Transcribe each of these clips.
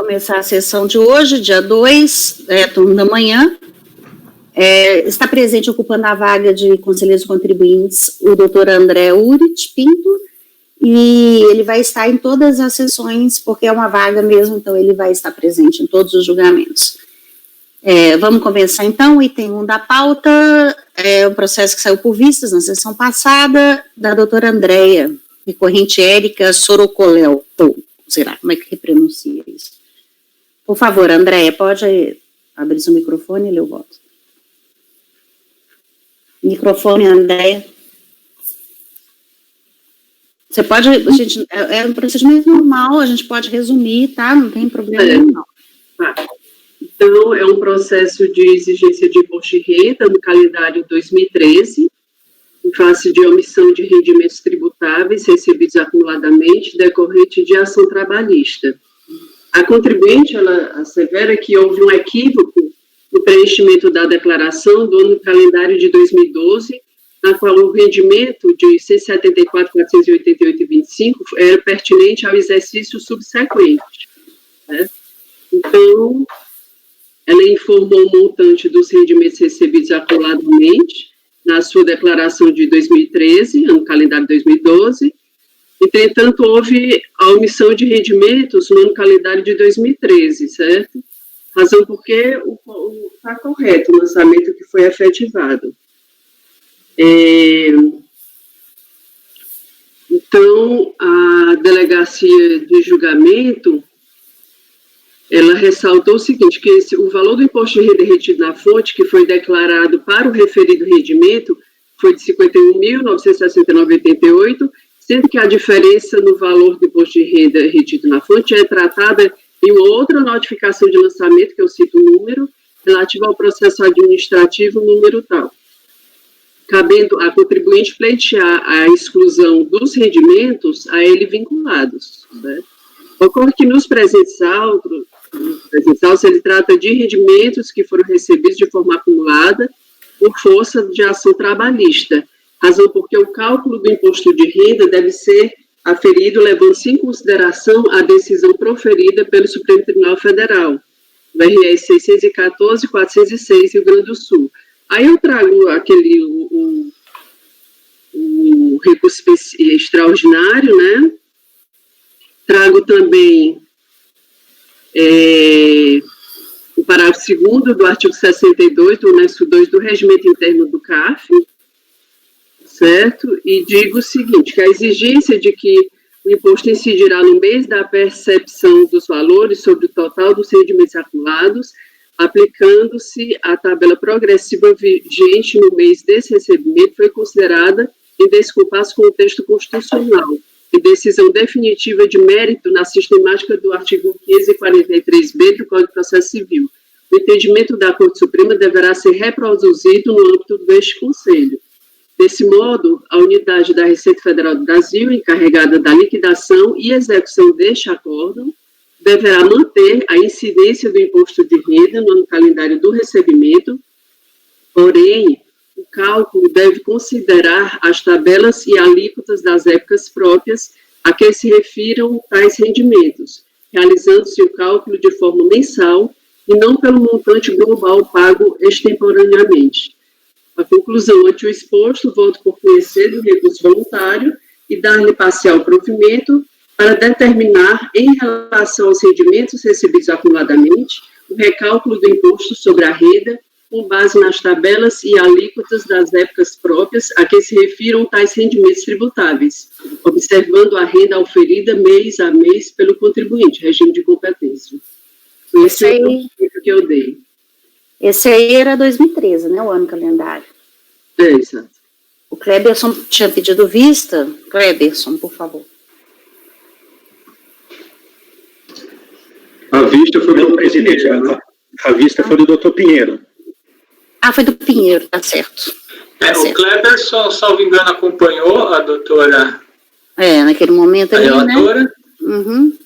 começar a sessão de hoje, dia 2, turno da manhã. Está presente, ocupando a vaga de conselheiros contribuintes, o doutor André Urit Pinto, e ele vai estar em todas as sessões, porque é uma vaga mesmo, então ele vai estar presente em todos os julgamentos. Vamos começar então, o item 1 da pauta, o processo que saiu por vistas na sessão passada, da doutora Andréia, recorrente Érica Sorocoléu, será, como é que pronuncia isso? Por favor, Andréia, pode abrir seu microfone e ler o voto. Microfone, Andréia. Você pode, gente, é um procedimento normal, a gente pode resumir, tá? Não tem problema nenhum, não. Tá. Então, é um processo de exigência de imposto de renda no calendário 2013, em face de omissão de rendimentos tributáveis recebidos acumuladamente decorrente de ação trabalhista. A contribuinte, ela assevera que houve um equívoco no preenchimento da declaração do ano calendário de 2012, na qual o rendimento de 174.488,25 era pertinente ao exercício subsequente, né? Então, ela informou o montante dos rendimentos recebidos acumuladamente na sua declaração de 2013, ano calendário 2012. Entretanto, houve a omissão de rendimentos no ano calendário de 2013, certo? Razão porque está correto o lançamento que foi efetivado. Então, a delegacia de julgamento, ela ressaltou o seguinte, que o valor do imposto de renda retido na fonte, que foi declarado para o referido rendimento, foi de R$ 51.969,88, sendo que a diferença no valor do imposto de renda retido na fonte é tratada em outra notificação de lançamento, que eu cito o número, relativo ao processo administrativo número tal, cabendo a contribuinte pleitear a exclusão dos rendimentos a ele vinculados, né? Ocorre que nos presentes autos, ele trata de rendimentos que foram recebidos de forma acumulada por força de ação trabalhista, razão porque o cálculo do imposto de renda deve ser aferido levando-se em consideração a decisão proferida pelo Supremo Tribunal Federal, o RS 614/406, Rio Grande do Sul. Aí eu trago o recurso extraordinário, né? Trago também o parágrafo 2º do artigo 62, do anexo 2 do regimento interno do CARF, certo? E digo o seguinte, que a exigência de que o imposto incidirá no mês da percepção dos valores sobre o total dos rendimentos acumulados, aplicando-se a tabela progressiva vigente no mês desse recebimento, foi considerada em descompasso com o texto constitucional e decisão definitiva de mérito na sistemática do artigo 543b do Código de Processo Civil. O entendimento da Corte Suprema deverá ser reproduzido no âmbito deste Conselho. Desse modo, a unidade da Receita Federal do Brasil, encarregada da liquidação e execução deste acórdão, deverá manter a incidência do imposto de renda no ano calendário do recebimento, porém, o cálculo deve considerar as tabelas e alíquotas das épocas próprias a que se refiram tais rendimentos, realizando-se o cálculo de forma mensal e não pelo montante global pago extemporaneamente. A conclusão, ante o exposto, voto por conhecer do recurso voluntário e dar-lhe parcial provimento para determinar, em relação aos rendimentos recebidos acumuladamente, o recálculo do imposto sobre a renda com base nas tabelas e alíquotas das épocas próprias a que se refiram tais rendimentos tributáveis, observando a renda oferida mês a mês pelo contribuinte, regime de competência. Esse é o que eu dei. Esse aí era 2013, né, o ano calendário. Exato. O Kleberson tinha pedido vista. Kleberson, por favor. A vista foi do presidente, a vista foi do doutor Pinheiro. Ah, foi do Pinheiro, tá certo. Tá o certo. Kleberson, salvo engano, acompanhou a doutora... naquele momento ali, relatora, né? Uhum.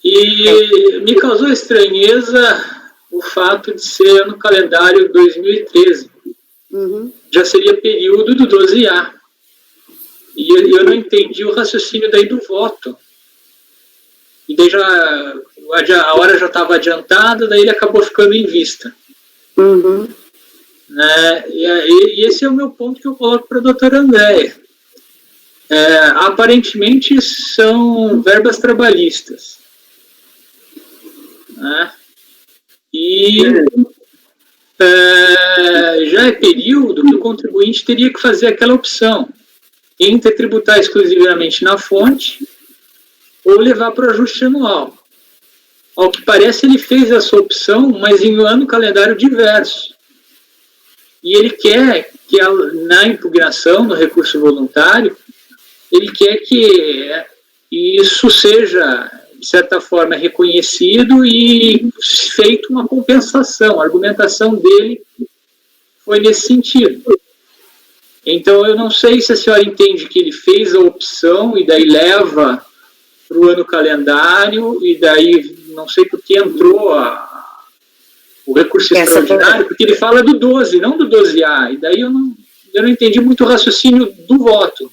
E me causou estranheza o fato de ser no calendário 2013. Uhum. Já seria período do 12A. E eu não entendi o raciocínio daí do voto. E daí já, a hora já estava adiantada, daí ele acabou ficando em vista. Uhum. E esse é o meu ponto que eu coloco para a doutora Andréia. Aparentemente são verbas trabalhistas. Né? E já é período que o contribuinte teria que fazer aquela opção entre tributar exclusivamente na fonte ou levar para o ajuste anual. Ao que parece, ele fez essa opção, mas em um ano calendário diverso. E ele quer que, na impugnação, no recurso voluntário, ele quer que isso seja, de certa forma, reconhecido e feito uma compensação. A argumentação dele foi nesse sentido. Então, eu não sei se a senhora entende que ele fez a opção e daí leva para o ano calendário e daí não sei por que entrou o recurso extraordinário, porque ele fala do 12, não do 12A, e daí eu não entendi muito o raciocínio do voto.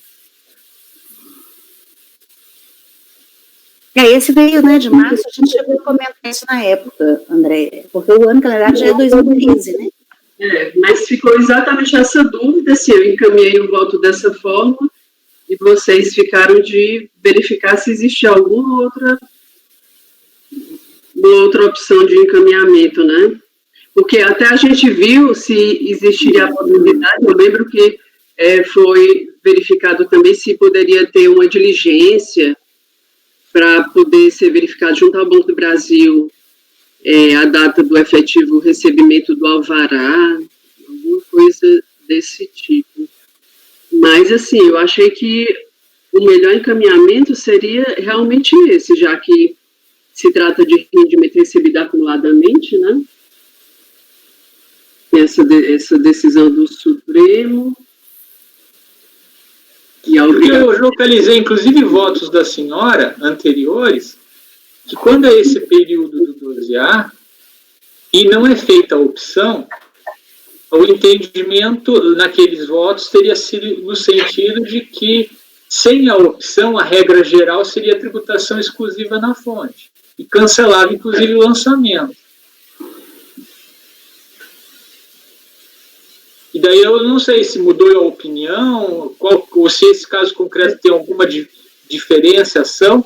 Esse veio, né, de março, a gente chegou a comentar isso na época, André, porque o ano calendário já é 2013, né? Mas ficou exatamente essa dúvida, se eu encaminhei o voto dessa forma, e vocês ficaram de verificar se existia alguma outra opção de encaminhamento, né? Porque até a gente viu se existiria a possibilidade, eu lembro que foi verificado também se poderia ter uma diligência para poder ser verificado junto ao Banco do Brasil a data do efetivo recebimento do alvará, alguma coisa desse tipo. Mas, assim, eu achei que o melhor encaminhamento seria realmente esse, já que se trata de rendimento recebido acumuladamente, né? Essa decisão do Supremo. Eu localizei, inclusive, votos da senhora anteriores, que quando é esse período do 12A e não é feita a opção, o entendimento naqueles votos teria sido no sentido de que, sem a opção, a regra geral seria a tributação exclusiva na fonte e cancelava, inclusive, o lançamento. E daí eu não sei se mudou a opinião, ou se esse caso concreto tem alguma diferenciação,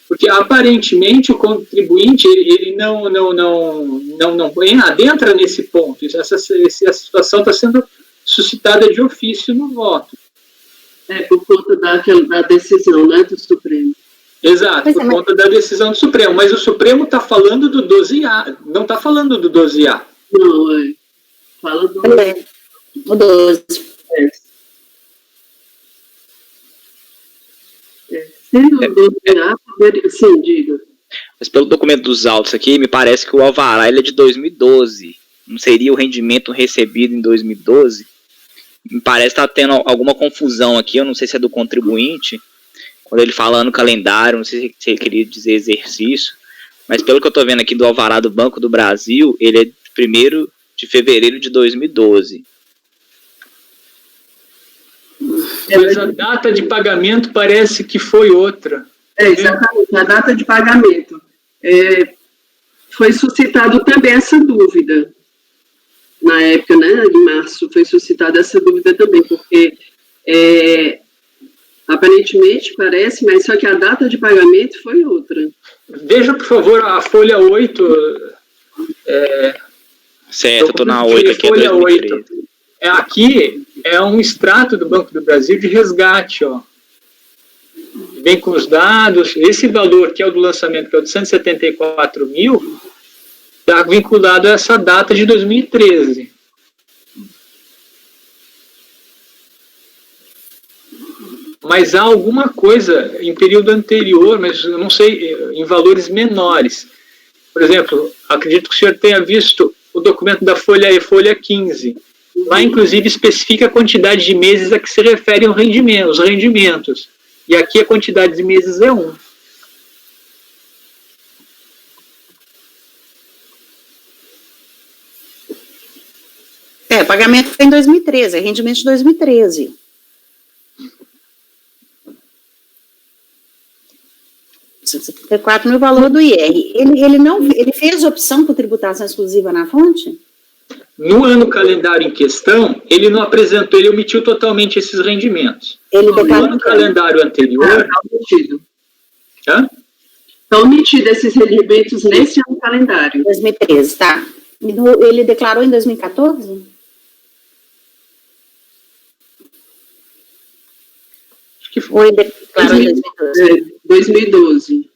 porque aparentemente o contribuinte ele não adentra nesse ponto. Essa situação está sendo suscitada de ofício no voto. Por conta da decisão, né, do Supremo. Exato, por conta da decisão do Supremo. Mas o Supremo está falando do 12A, não está falando do 12A. Não, fala do... O 12. Sendo o 12A, sim, diga. Mas pelo documento dos autos aqui, me parece que o alvará ele é de 2012. Não seria o rendimento recebido em 2012? Me parece que está tendo alguma confusão aqui, eu não sei se é do contribuinte, quando ele fala ano calendário, não sei se ele queria dizer exercício, mas pelo que eu estou vendo aqui do alvará do Banco do Brasil, ele é de 1º de fevereiro de 2012. Mas a data de pagamento parece que foi outra. Exatamente, a data de pagamento. Foi suscitado também essa dúvida. Na época, né, de março, foi suscitada essa dúvida também, porque aparentemente parece, mas só que a data de pagamento foi outra. Veja, por favor, a folha 8. Certo, eu estou na 8 aqui, folha 8. Aqui é um extrato do Banco do Brasil de resgate, ó. Vem com os dados, esse valor que é o do lançamento, que é o de 174 mil, está vinculado a essa data de 2013. Mas há alguma coisa em período anterior, mas eu não sei, em valores menores. Por exemplo, acredito que o senhor tenha visto o documento da folha 15. Lá, inclusive, especifica a quantidade de meses a que se referem os rendimentos. E aqui a quantidade de meses é 1. Pagamento foi em 2013, rendimento de 2013. T4 no valor do IR. Ele fez opção por tributação exclusiva na fonte? No ano calendário em questão, ele não apresentou, ele omitiu totalmente esses rendimentos. Ele No declarou ano calendário anterior... Está omitido. Hã? Estão omitidos esses rendimentos nesse ano calendário. 2013, tá. Ele declarou em 2014? Acho que foi. Ou ele declarou em 2012? 2012.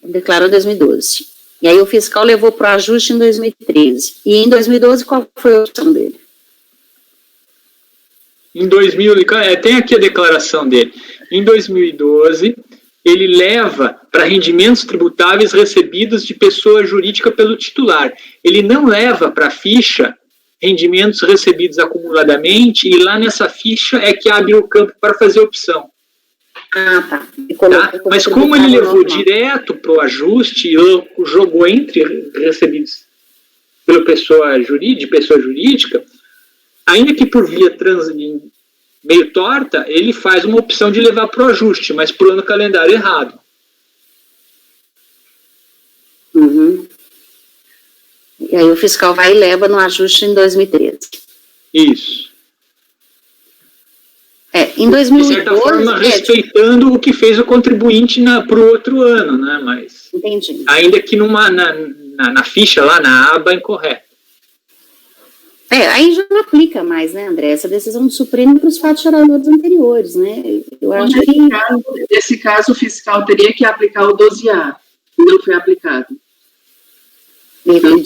Ele declarou em 2012. E aí o fiscal levou para o ajuste em 2013. E em 2012, qual foi a opção dele? Em 2000, tem aqui a declaração dele. Em 2012, ele leva para rendimentos tributáveis recebidos de pessoa jurídica pelo titular. Ele não leva para a ficha rendimentos recebidos acumuladamente, e lá nessa ficha é que abre o campo para fazer opção. Ah, tá. Tá? Mas como ele levou direto para o ajuste e jogou entre recebidos pela pessoa jurídica, ainda que por via meio torta, ele faz uma opção de levar para o ajuste, mas para o ano calendário errado. Uhum. E aí o fiscal vai e leva no ajuste em 2013. Isso. Em 2012... De certa forma, respeitando o que fez o contribuinte para o outro ano, né? Mas entendi. Ainda que na ficha lá, na aba incorreta. Aí já não aplica mais, né, André? Essa decisão do Supremo para os fatos geradores anteriores, né? Eu acho que... Nesse caso, o fiscal teria que aplicar o 12A, que não foi aplicado. Então,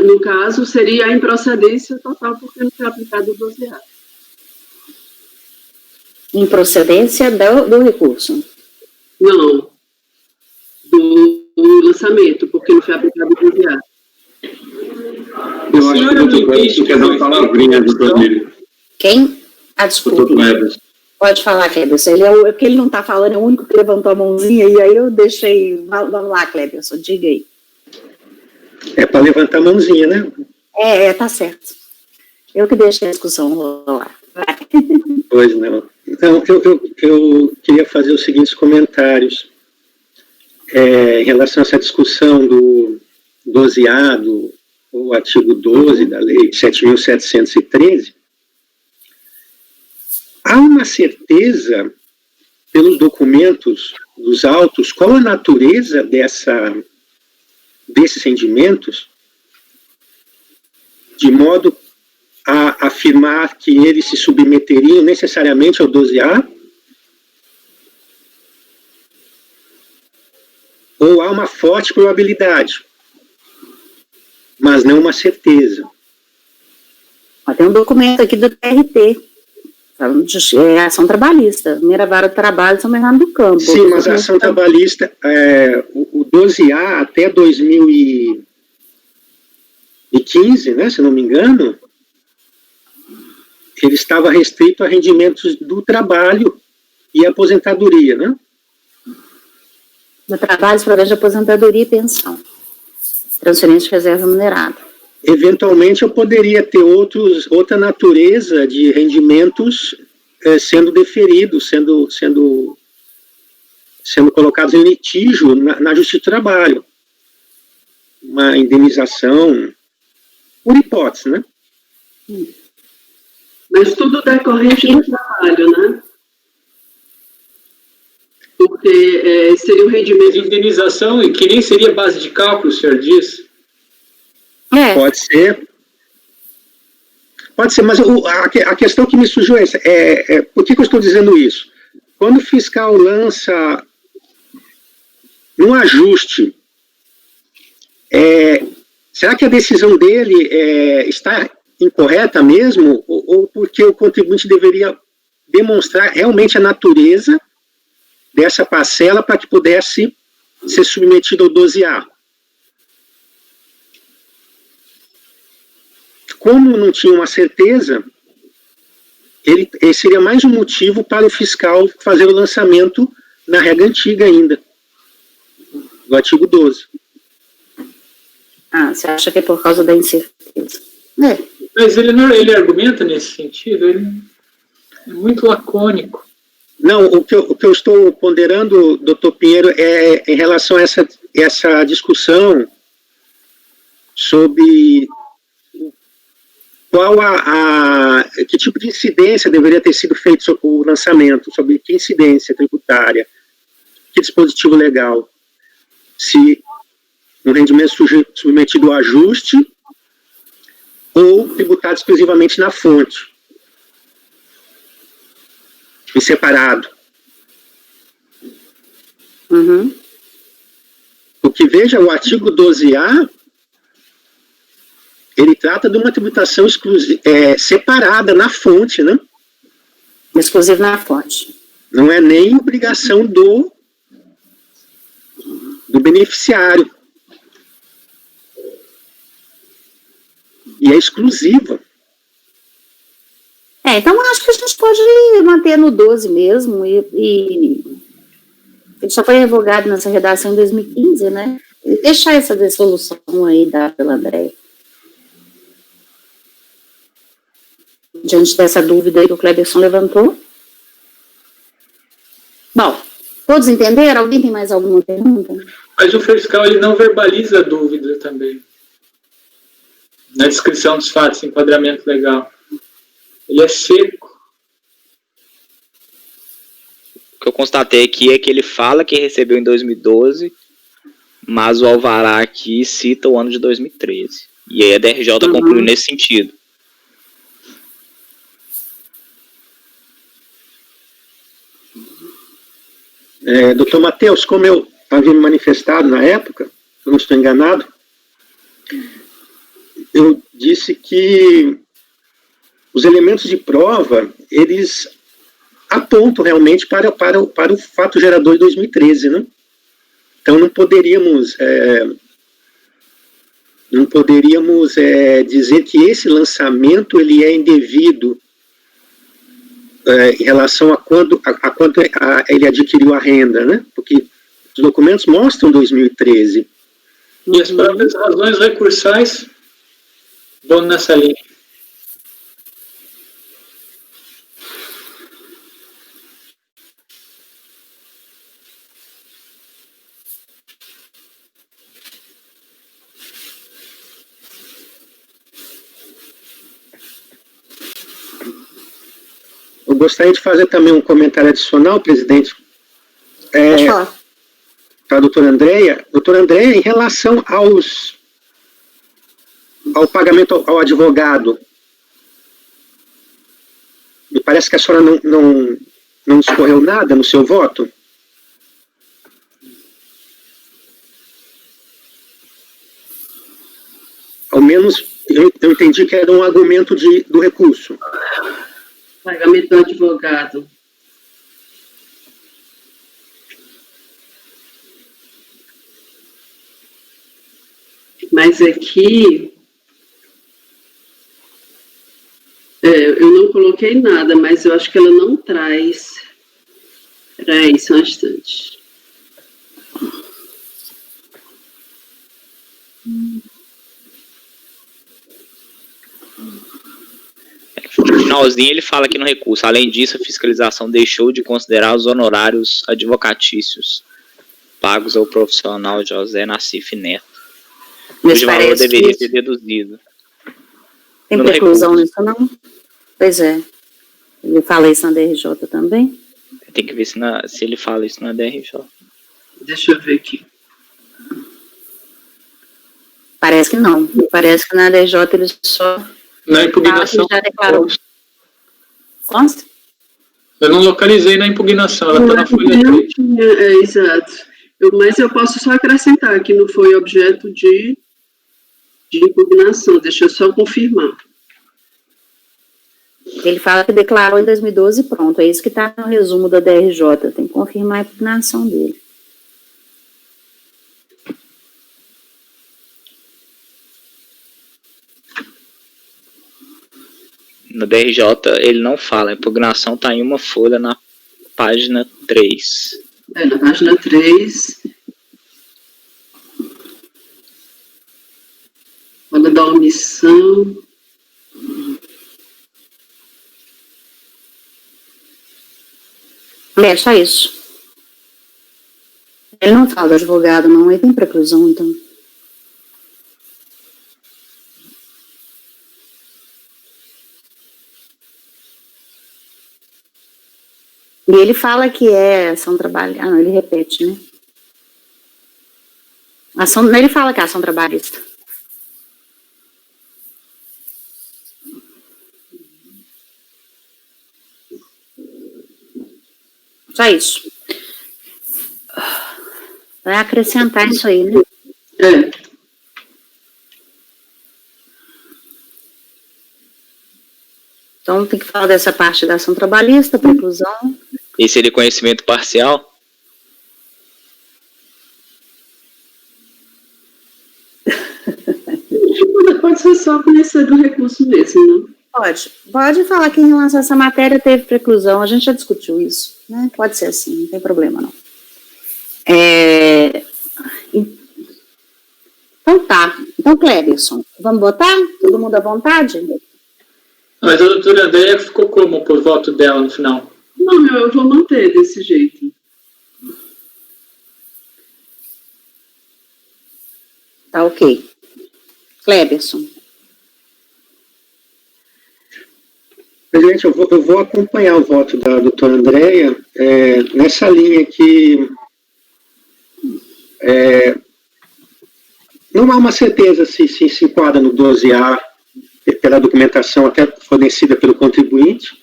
no caso, seria a improcedência total, porque não foi aplicado o 12A. Improcedência do recurso? Não. Do lançamento, porque não foi aplicado o 12A. Eu acho que o doutor Cleber quer dar uma palavrinha, doutor Lírio. Quem? Desculpa. Doutor Cleber. Pode falar, Cleber. Porque ele não está falando, é o único que levantou a mãozinha, e aí eu deixei... Vamos lá, Cleber, diga aí. É para levantar a mãozinha, né? Tá certo. Eu que deixei a discussão rolar. Vai. Pois não. Então, eu queria fazer os seguintes comentários. Em relação a essa discussão do 12A, o artigo 12 da Lei 7.713, há uma certeza, pelos documentos dos autos, qual a natureza desses rendimentos, de modo a afirmar que eles se submeteriam necessariamente ao 12A? Ou há uma forte probabilidade, mas não uma certeza? Tem um documento aqui do TRT, ação trabalhista, primeira vara de trabalho de São Bernardo do Campo. Sim, mas a ação trabalhista, o 12A até 2015, né, se não me engano, ele estava restrito a rendimentos do trabalho e aposentadoria, né? Do trabalho, provento de aposentadoria e pensão. Transferência de reserva remunerada. Eventualmente eu poderia ter outra natureza de rendimentos sendo deferidos, sendo colocados em litígio na Justiça do Trabalho. Uma indenização, por hipótese, né? Mas tudo decorrente do trabalho, né? Porque seria o rendimento... Indenização, e que nem seria base de cálculo, o senhor diz? Pode ser, mas a questão que me surgiu é essa. Por que eu estou dizendo isso? Quando o fiscal lança um ajuste, será que a decisão dele está incorreta mesmo? Ou porque o contribuinte deveria demonstrar realmente a natureza dessa parcela para que pudesse ser submetido ao 12A? Como não tinha uma certeza, ele seria mais um motivo para o fiscal fazer o lançamento na regra antiga ainda, do artigo 12. Você acha que é por causa da incerteza? Mas ele argumenta nesse sentido, ele é muito lacônico. Não, o que eu estou ponderando, doutor Pinheiro, é em relação a essa discussão sobre qual que tipo de incidência deveria ter sido feito sobre o lançamento, sobre que incidência tributária, que dispositivo legal, se um rendimento submetido ao ajuste ou tributado exclusivamente na fonte, em separado. Uhum. Porque, veja, o artigo 12A, ele trata de uma tributação separada na fonte, né? Exclusivo na fonte. Não é nem obrigação do beneficiário. E é exclusiva. Então acho que a gente pode manter no 12 mesmo, e ele só foi revogado nessa redação em 2015, né? E deixar essa dissolução aí dada pela Andréia. Diante dessa dúvida aí que o Cleberson levantou. Bom, todos entenderam? Alguém tem mais alguma pergunta? Mas o fiscal, ele não verbaliza a dúvida também. Na descrição dos fatos, enquadramento legal. Ele é seco. O que eu constatei aqui é que ele fala que recebeu em 2012, mas o alvará aqui cita o ano de 2013. E aí a DRJ concluiu nesse sentido. Doutor Matheus, como eu havia me manifestado na época, se eu não estou enganado, eu disse que os elementos de prova, eles apontam realmente para o fato gerador de 2013, né? Então não poderíamos dizer que esse lançamento ele é indevido em relação a quando ele adquiriu a renda, né? Porque os documentos mostram 2013. E as próprias razões recursais vão nessa linha. Eu gostaria de fazer também um comentário adicional, presidente, para a doutora Andréia. Doutora Andréia, em relação ao pagamento ao advogado, me parece que a senhora não discorreu nada no seu voto? Ao menos eu entendi que era um argumento do recurso. Pagamento do advogado. Mas aqui, eu não coloquei nada, mas eu acho que ela não traz. Peraí, só um instante. No finalzinho ele fala aqui no recurso: além disso, a fiscalização deixou de considerar os honorários advocatícios pagos ao profissional José Nassif Neto, cujo valor deveria ser deduzido. Tem preclusão nisso, não? Pois é. Ele fala isso na DRJ também? Tem que ver se ele fala isso na DRJ. Deixa eu ver aqui. Parece que não. Parece que na DRJ ele só... Na impugnação. Já declarou. Consta? Eu não localizei na impugnação, ela está na folha 3. Exato. Mas eu posso só acrescentar que não foi objeto de impugnação. Deixa eu só confirmar. Ele fala que declarou em 2012 e pronto. É isso que está no resumo da DRJ. Tem que confirmar a impugnação dele. No DRJ ele não fala, a impugnação está em uma folha na página 3. Na página 3. Fala da omissão. É, só isso. Ele não fala do advogado, não. Ele tem preclusão, então. E ele fala que é ação trabalhista. Ah, não, ele repete, né? Ele fala que é ação trabalhista. Só isso. Vai acrescentar isso aí, né? É. Então tem que falar dessa parte da ação trabalhista, preclusão. E seria conhecimento parcial? Pode ser só conhecer do recurso mesmo, né? Pode falar que em relação a essa matéria teve preclusão, a gente já discutiu isso, né? Pode ser assim, não tem problema não. Então tá, então Cleberson, vamos botar? Todo mundo à vontade? Mas a doutora Andréia ficou como por voto dela no final? Não, eu vou manter desse jeito. Tá ok. Cleberson. Presidente, eu vou acompanhar o voto da doutora Andréia nessa linha que não há uma certeza se enquadra no 12A pela documentação até fornecida pelo contribuinte.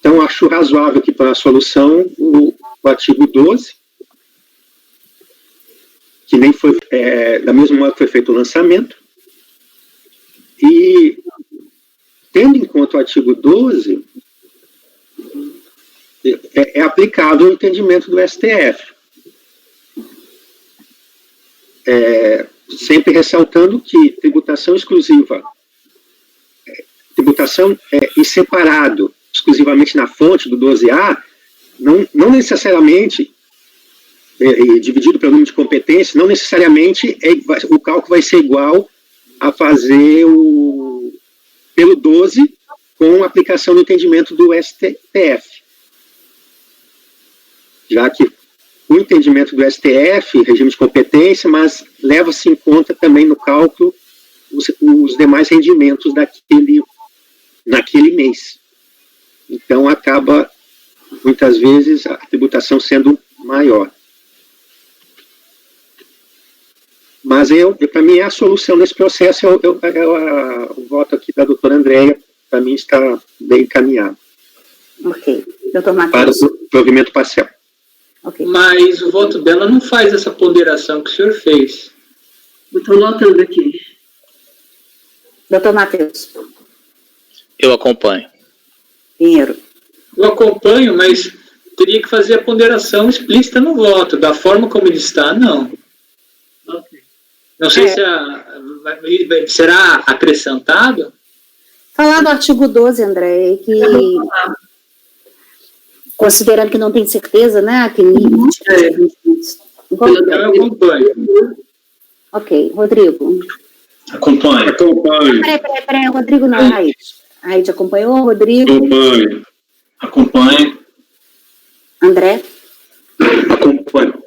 Então, acho razoável que para a solução o artigo 12, que nem foi, da mesma maneira que foi feito o lançamento, e tendo em conta o artigo 12, é aplicado o entendimento do STF. Sempre ressaltando que tributação exclusiva, tributação em separado, exclusivamente na fonte do 12A, não necessariamente, dividido pelo número de competências, não necessariamente o cálculo vai ser igual a fazer pelo 12 com aplicação do entendimento do STF. Já que o entendimento do STF, regime de competência, mas leva-se em conta também no cálculo os demais rendimentos naquele mês. Então, acaba, muitas vezes, a tributação sendo maior. Mas, para mim, a solução desse processo o voto aqui da doutora Andréia, para mim, está bem encaminhado. Ok. Doutor Matheus. Para o provimento parcial. Okay. Mas o voto dela não faz essa ponderação que o senhor fez. Estou notando aqui. Doutor Matheus. Eu acompanho. Pinheiro. Eu acompanho, mas teria que fazer a ponderação explícita no voto. Da forma como ele está, não. Ok. Não sei se será acrescentado? Falar do artigo 12, André, que considerando que não tem certeza, né, que limite. Eu acompanho. Ok, Rodrigo. Acompanho. Peraí, Rodrigo não, Raíde. Raíde acompanhou, Rodrigo? Acompanho. André? Acompanho.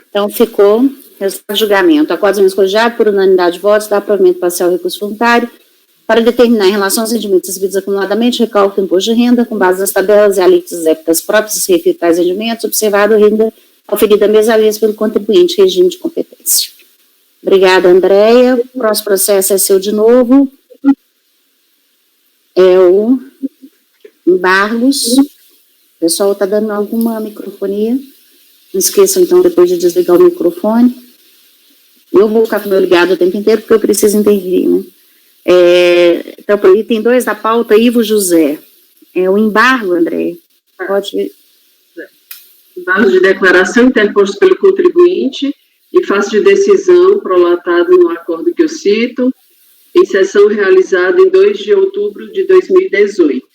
Então ficou resultado de julgamento. Acordo escolhido por unanimidade de votos, dá provimento parcial ao recurso voluntário para determinar em relação aos rendimentos recebidos acumuladamente o recálculo do imposto de renda com base nas tabelas e alíquotas éficas próprias se referir a tais rendimentos, observado a renda oferida mês a mês pelo contribuinte, regime de competência. Obrigada, Andréia. O próximo processo é seu de novo. É o embargos. O pessoal está dando alguma microfonia. Não esqueçam, então, depois de desligar o microfone. Eu vou ficar com o meu ligado o tempo inteiro, porque eu preciso intervir, né? Então, por item 2 da pauta, Ivo José. O embargo, André. Pode... Embargo de declaração interposto pelo contribuinte e face de decisão prolatado no acordo que eu cito, em sessão realizada em 2 de outubro de 2018.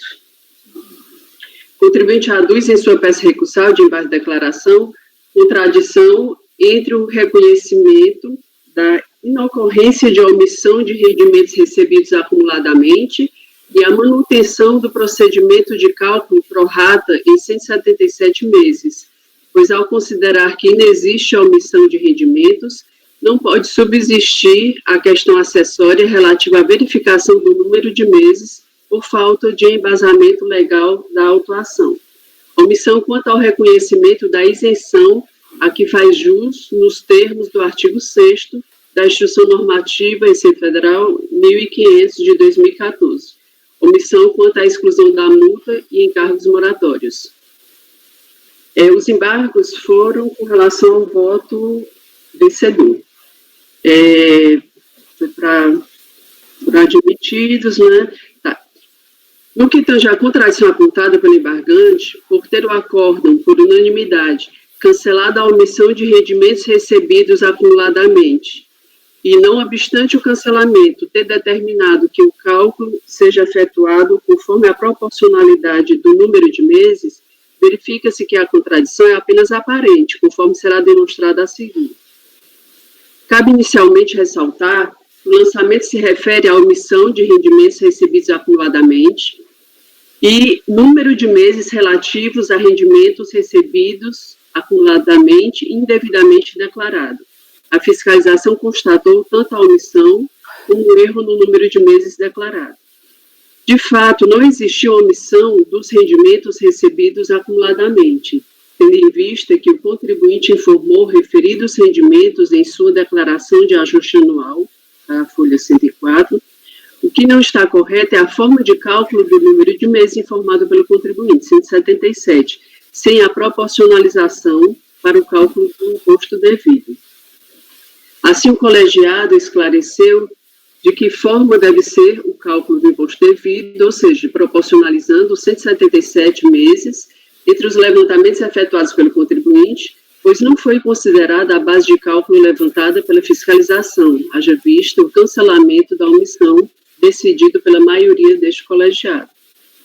O contribuinte aduz em sua peça recursal de embargo de declaração contradição entre o reconhecimento da inocorrência de omissão de rendimentos recebidos acumuladamente e a manutenção do procedimento de cálculo pro rata em 177 meses, pois ao considerar que inexiste a omissão de rendimentos, não pode subsistir a questão acessória relativa à verificação do número de meses por falta de embasamento legal da autuação. Omissão quanto ao reconhecimento da isenção a que faz jus nos termos do artigo 6º da Instrução Normativa Receita Federal 1500 de 2014. Omissão quanto à exclusão da multa e encargos moratórios. Os embargos foram com relação ao voto vencedor. Foram admitidos, né? Tá. No que tange à contradição apontada pelo embargante, por ter o acórdão, por unanimidade, cancelado a omissão de rendimentos recebidos acumuladamente, e não obstante o cancelamento ter determinado que o cálculo seja efetuado conforme a proporcionalidade do número de meses, verifica-se que a contradição é apenas aparente, conforme será demonstrado a seguir. Cabe inicialmente ressaltar que o lançamento se refere à omissão de rendimentos recebidos acumuladamente e número de meses relativos a rendimentos recebidos acumuladamente e indevidamente declarado. A fiscalização constatou tanto a omissão como o erro no número de meses declarado. De fato, não existiu omissão dos rendimentos recebidos acumuladamente, tendo em vista que o contribuinte informou referidos rendimentos em sua declaração de ajuste anual, a folha 104. O que não está correto é a forma de cálculo do número de meses informado pelo contribuinte, 177, sem a proporcionalização para o cálculo do imposto devido. Assim, o colegiado esclareceu de que forma deve ser o cálculo do imposto devido, ou seja, proporcionalizando os 177 meses entre os levantamentos efetuados pelo contribuinte, pois não foi considerada a base de cálculo levantada pela fiscalização, haja vista o cancelamento da omissão decidido pela maioria deste colegiado.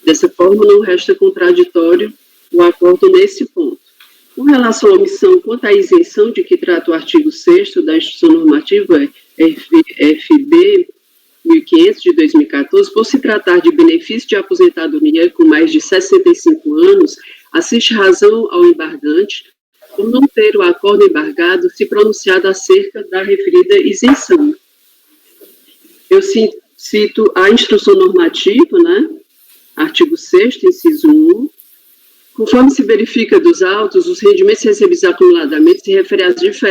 Dessa forma, não resta contraditório o acordo nesse ponto. Com relação à omissão quanto à isenção de que trata o artigo 6º da Instrução Normativa FB 1500 de 2014, por se tratar de benefício de aposentadoria com mais de 65 anos, assiste razão ao embargante por não ter o acordo embargado se pronunciado acerca da referida isenção. Eu cito a Instrução Normativa, né, artigo 6º, inciso 1, conforme se verifica dos autos, os rendimentos recebidos acumuladamente se refere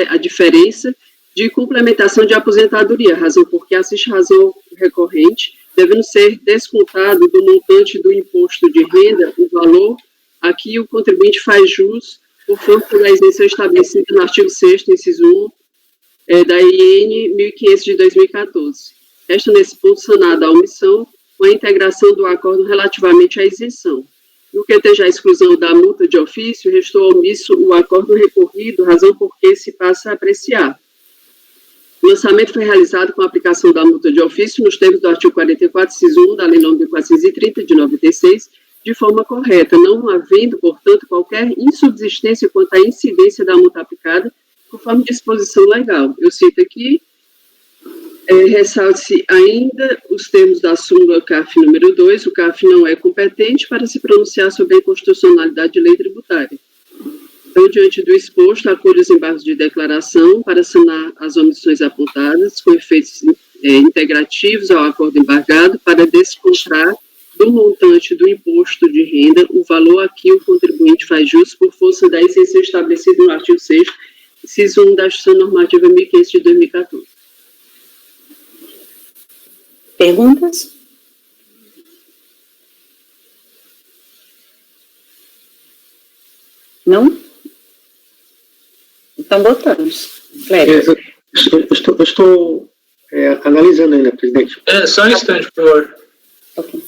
à diferença de complementação de aposentadoria, razão porque assiste razão recorrente, devendo ser descontado do montante do imposto de renda o valor a que o contribuinte faz jus por força da isenção estabelecida no artigo 6º, inciso 1, da IN 1500 de 2014. Resta nesse ponto sanada a omissão com a integração do acordo relativamente à isenção. No que tange à exclusão da multa de ofício, restou omisso o acordo recorrido, razão por que se passa a apreciar. O lançamento foi realizado com a aplicação da multa de ofício nos termos do artigo 44, inciso 1 da Lei nº 430, de 96, de forma correta, não havendo, portanto, qualquer insubsistência quanto à incidência da multa aplicada, conforme disposição legal. Eu cito aqui, ressalte-se ainda os termos da súmula CAF número 2, o CAF não é competente para se pronunciar sobre a inconstitucionalidade de lei tributária. Então, diante do exposto, acolho os embargos de declaração para sanar as omissões apontadas, com efeitos integrativos ao acordo embargado, para descontar do montante do imposto de renda o valor a que o contribuinte faz jus por força da isenção estabelecida no artigo 6º, inciso 1 da Instrução Normativa 1500 de 2014. Perguntas? Não? Então, votamos. Cléber. Eu estou analisando ainda, presidente. Só um instante, por favor. Ok.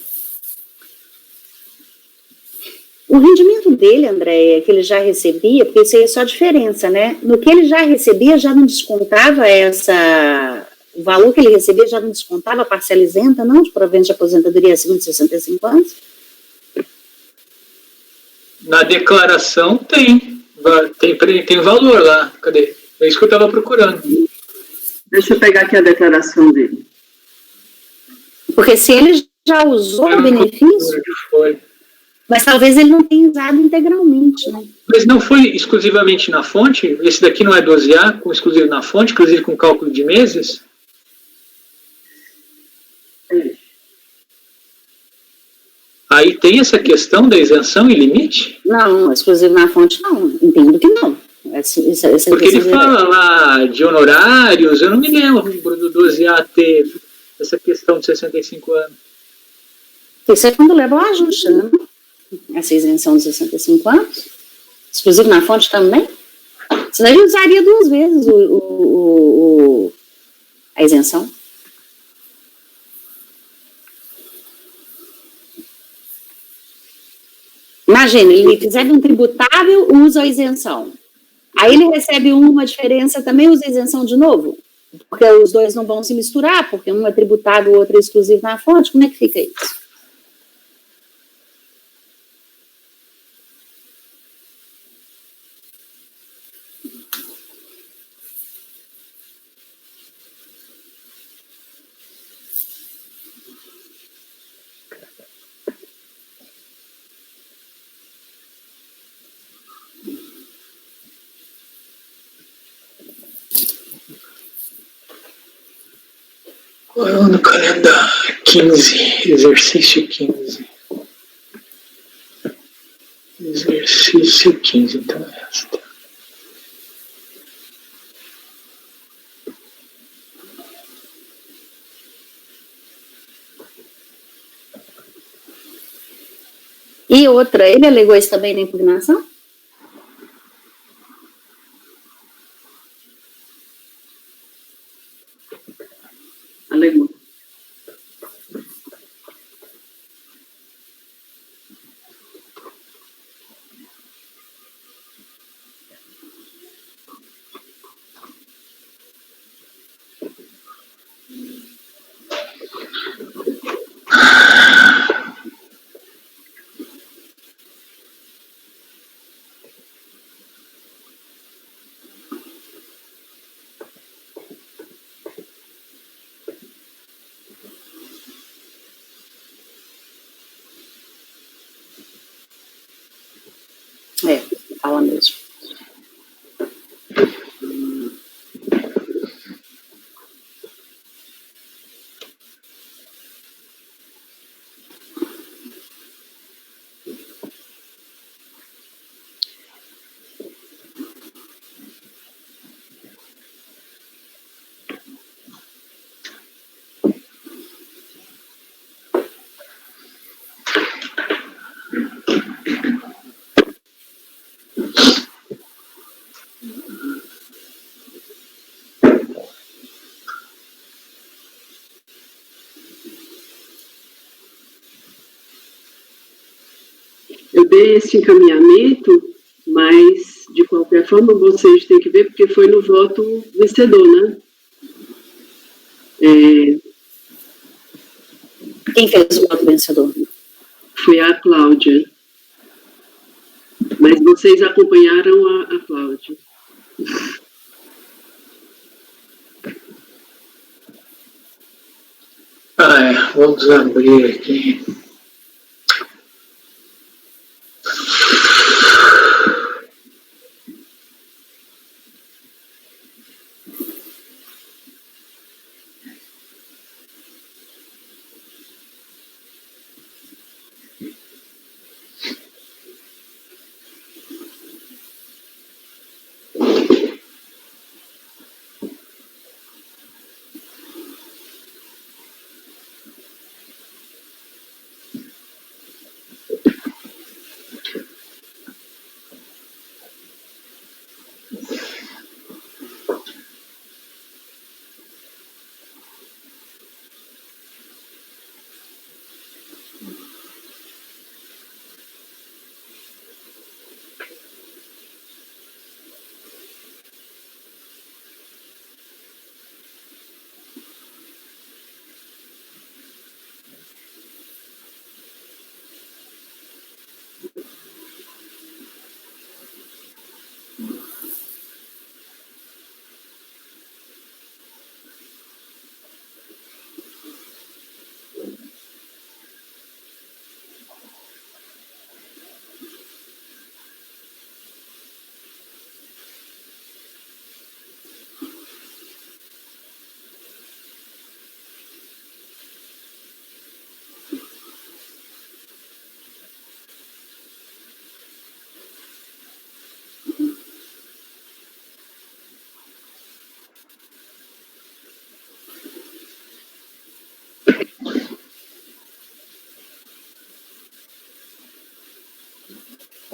O rendimento dele, Andréia, que ele já recebia, porque isso aí é só a diferença, né? No que ele já recebia, já não descontava o valor que ele recebia já não descontava a parcela isenta, não, de provento de aposentadoria acima de 65 anos? Na declaração tem valor lá. Cadê? É isso que eu estava procurando. Deixa eu pegar aqui a declaração dele. Porque se ele já usou Foi o uma benefício, cobertura de folha. mas talvez ele não tenha usado integralmente, né? Mas não foi exclusivamente na fonte? Esse daqui não é 12A, com exclusivo na fonte, inclusive com cálculo de meses? Aí tem essa questão da isenção e limite? Não, exclusivo na fonte não, entendo que não. Essa Porque ele questão fala lá de honorários, eu não me lembro do 12A ter essa questão de 65 anos. isso é quando leva ao ajuste, né? Essa isenção de 65 anos, exclusivo na fonte também. Senão ele usaria 2 vezes a isenção. Imagina, ele recebe um tributável, usa a isenção. Aí ele recebe uma diferença, também usa a isenção de novo? Porque os dois não vão se misturar, porque um é tributável, o outro é exclusivo na fonte. Como é que fica isso? Qual é o no calendário? 15, exercício 15. Exercício 15, então é esta. E outra, ele alegou isso também na impugnação? Alegou. É, fala mesmo. Eu dei esse encaminhamento, mas, de qualquer forma, vocês têm que ver, porque foi no voto vencedor, né? Quem fez o voto vencedor? Foi a Cláudia. Mas vocês acompanharam a Cláudia. Vamos abrir aqui.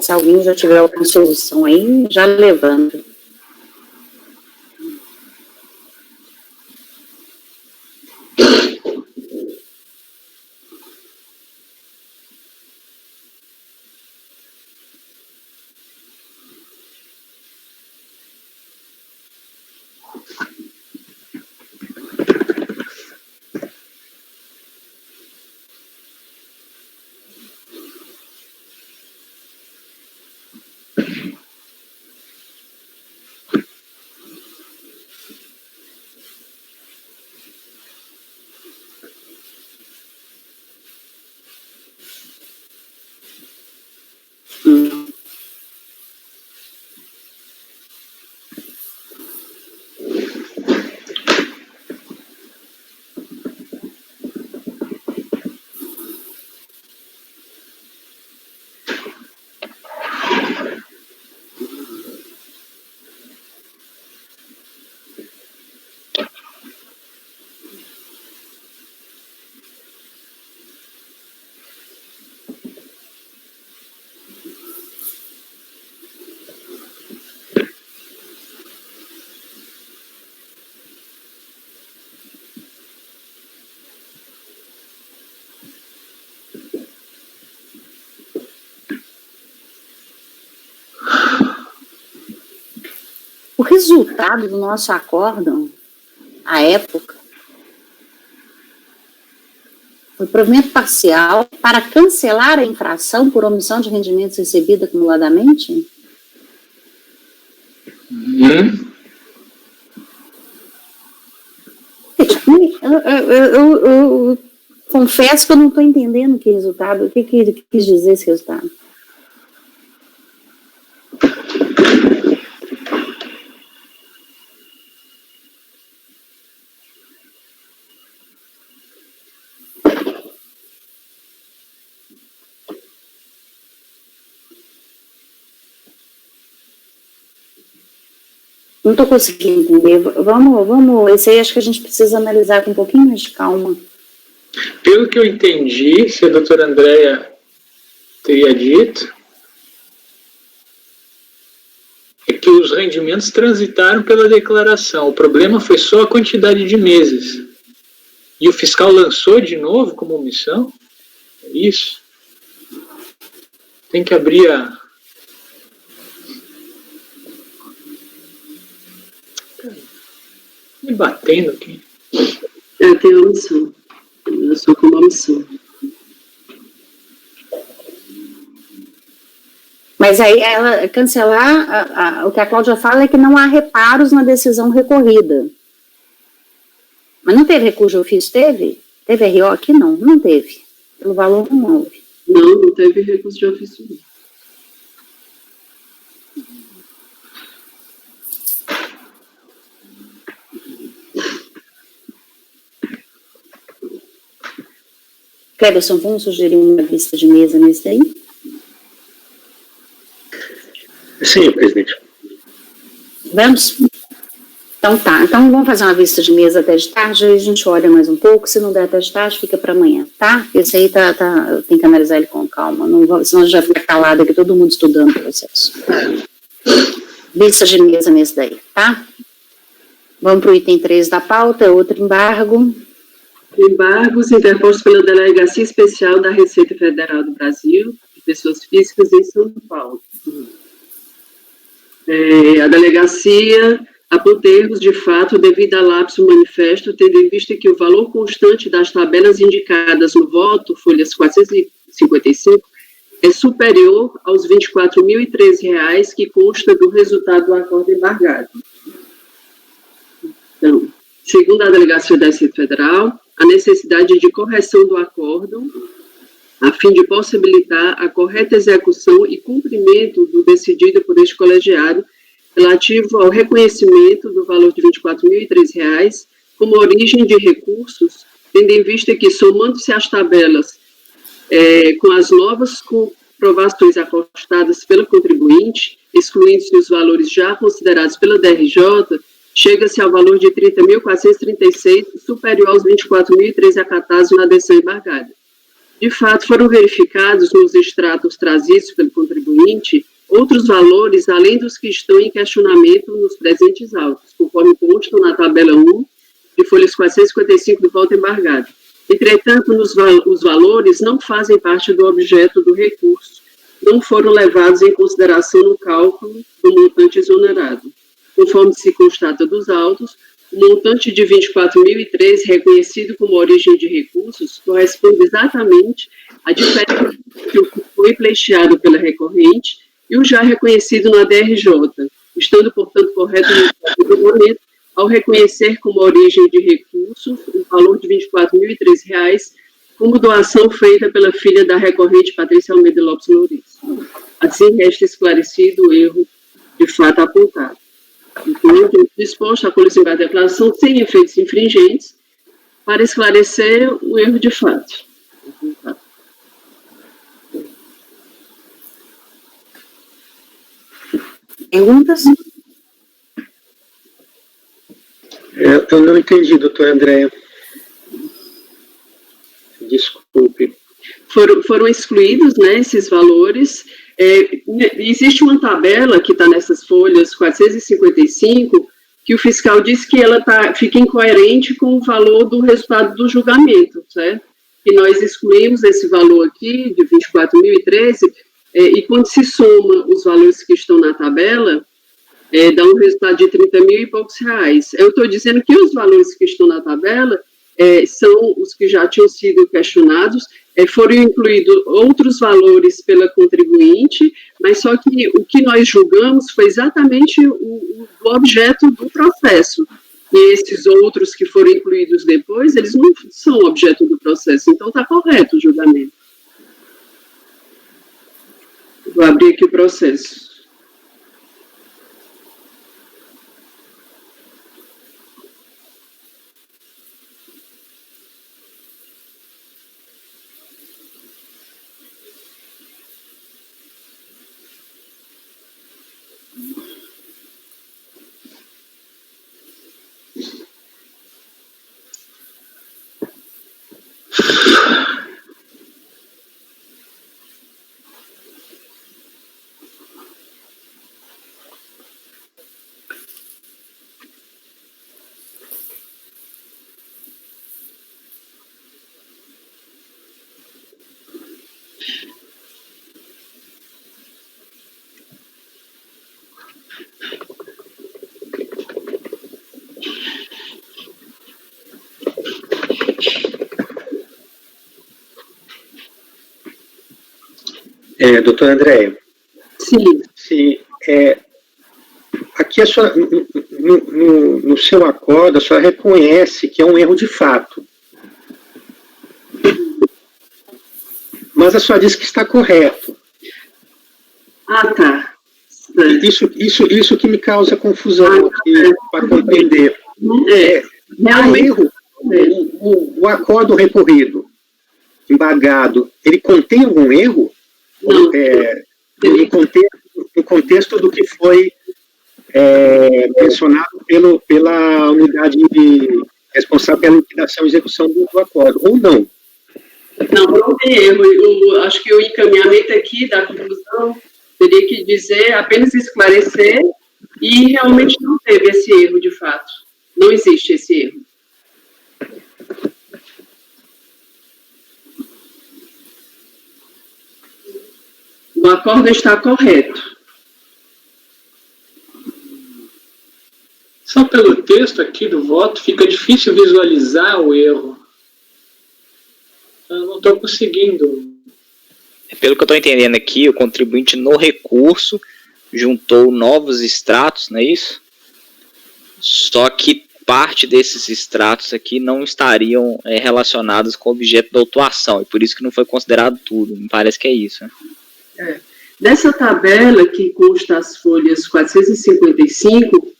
Se alguém já tiver alguma solução aí, já levanta. O resultado do nosso acórdão, à época, foi provimento parcial para cancelar a infração por omissão de rendimentos recebidos acumuladamente? Eu confesso que eu não estou entendendo que resultado, o que ele quis dizer esse resultado. Não estou conseguindo entender. Vamos, esse aí acho que a gente precisa analisar com um pouquinho mais de calma. Pelo que eu entendi, se a doutora Andréia teria dito, é que os rendimentos transitaram pela declaração. O problema foi só a quantidade de meses. E o fiscal lançou de novo como omissão? É isso? Tem que abrir a... Me batendo aqui. Tem omissão. Eu sou com omissão. Mas aí ela cancelar, o que a Cláudia fala é que não há reparos na decisão recorrida. Mas não teve recurso de ofício? Teve? Teve RO aqui? Não, não teve. Pelo valor não houve. Não teve recurso de ofício. Cleberson, vamos sugerir uma vista de mesa nesse daí? Sim, presidente. Vamos? Então tá, então vamos fazer uma vista de mesa até de tarde, aí a gente olha mais um pouco, se não der até de tarde, fica para amanhã, tá? Esse aí tem que analisar ele com calma, não, senão já fica calado aqui, todo mundo estudando o processo. Vista de mesa nesse daí, tá? Vamos para o item 3 da pauta, outro embargo. Embargos interpostos pela Delegacia Especial da Receita Federal do Brasil, de pessoas físicas em São Paulo. A delegacia aponta erros de fato devido a lapso manifesto, tendo em vista que o valor constante das tabelas indicadas no voto, folhas 455, é superior aos R$ 24.013 que consta do resultado do acordo embargado. Então, segundo a Delegacia da Receita Federal, a necessidade de correção do acórdão, a fim de possibilitar a correta execução e cumprimento do decidido por este colegiado relativo ao reconhecimento do valor de R$ 24.003 como origem de recursos, tendo em vista que, somando-se as tabelas com as novas comprovações acostadas pelo contribuinte, excluindo-se os valores já considerados pela DRJ, chega-se ao valor de R$ 30.436, superior aos R$ 24.013 acatados na decisão embargada. de fato, foram verificados nos extratos trazidos pelo contribuinte outros valores, além dos que estão em questionamento nos presentes autos, conforme constam na tabela 1, de folhas 455 do voto embargado. Entretanto, os valores não fazem parte do objeto do recurso, não foram levados em consideração no cálculo do montante exonerado. Conforme se constata dos autos, o montante de R$ 24.003, reconhecido como origem de recursos, corresponde exatamente à diferença que foi pleiteado pela recorrente e o já reconhecido na DRJ, estando, portanto, correto no momento ao reconhecer como origem de recursos o valor de R$ 24.003 como doação feita pela filha da recorrente Patrícia Almeida Lopes Lourenço. Assim, resta esclarecido o erro de fato apontado. Então, disposto a coleção da declaração sem efeitos infringentes para esclarecer o erro de fato. Perguntas? Eu não entendi, doutora Andréa. Desculpe. Foram excluídos, né, esses valores. Existe uma tabela que está nessas folhas 455, que o fiscal disse que ela fica incoerente com o valor do resultado do julgamento, certo? E nós excluímos esse valor aqui, de 24.013, e quando se soma os valores que estão na tabela, dá um resultado de 30 mil e poucos reais. Eu estou dizendo que os valores que estão na tabela são os que já tinham sido questionados, foram incluídos outros valores pela contribuinte, mas só que o que nós julgamos foi exatamente o objeto do processo. E esses outros que foram incluídos depois, eles não são objeto do processo, então está correto o julgamento. Vou abrir aqui o processo. Doutora Andréa. Sim. Sim, aqui no seu acordo, a senhora reconhece que é um erro de fato. Mas a senhora diz que está correto. Ah, tá. Isso que me causa confusão aqui, para compreender. É um erro. O acordo recorrido, embargado, ele contém algum erro? Não. No contexto do que foi mencionado pela unidade responsável pela liquidação e execução do acordo, ou não? Não tem erro. Acho que o encaminhamento aqui da conclusão teria que dizer, apenas esclarecer, e realmente não teve esse erro de fato. Não existe esse erro. O acordo está correto. Só pelo texto aqui do voto fica difícil visualizar o erro. Eu não estou conseguindo. Pelo que eu estou entendendo aqui, o contribuinte no recurso juntou novos extratos, não é isso? Só que parte desses extratos aqui não estariam relacionados com o objeto da autuação, e por isso que não foi considerado tudo. Me parece que é isso, né? Nessa tabela que consta as folhas 455,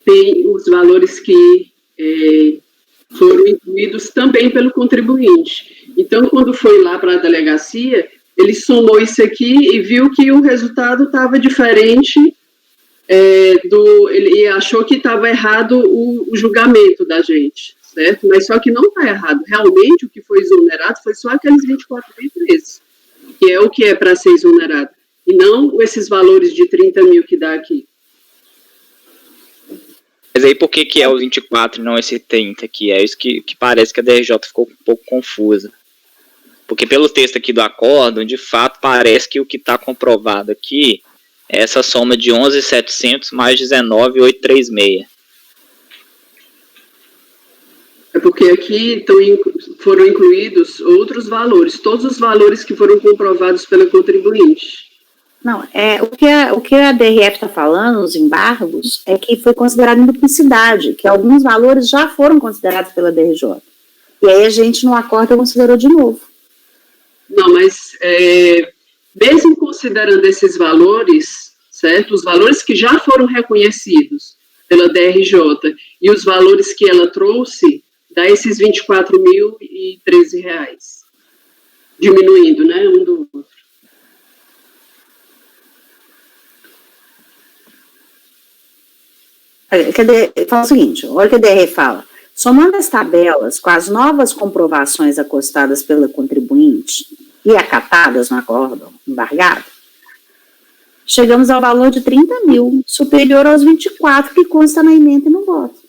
tem os valores que foram incluídos também pelo contribuinte. Então, quando foi lá para a delegacia, ele somou isso aqui e viu que o resultado estava diferente, ele achou que estava errado o julgamento da gente. certo? Mas só que não está errado. Realmente, o que foi exonerado foi só aqueles 24.013, que é o que é para ser exonerado, e não esses valores de 30 mil que dá aqui. Mas aí por que é o 24 e não esse 30 aqui? É isso que parece que a DRJ ficou um pouco confusa. Porque pelo texto aqui do acórdão, de fato, parece que o que está comprovado aqui é essa soma de 11.700 mais 19.836. É porque aqui foram incluídos outros valores, todos os valores que foram comprovados pela contribuinte. Não, o que a DRF está falando, os embargos, é que foi considerado em duplicidade, que alguns valores já foram considerados pela DRJ. E aí a gente, no acórdão, considerou de novo. Não, mas mesmo considerando esses valores, certo? Os valores que já foram reconhecidos pela DRJ e os valores que ela trouxe, dá esses R$24.013, diminuindo, né, um do outro. Fala o seguinte, olha o que a DRF fala. Somando as tabelas com as novas comprovações acostadas pela contribuinte e acatadas no acórdão embargado, chegamos ao valor de 30 mil, superior aos 24 que consta na ementa e no voto.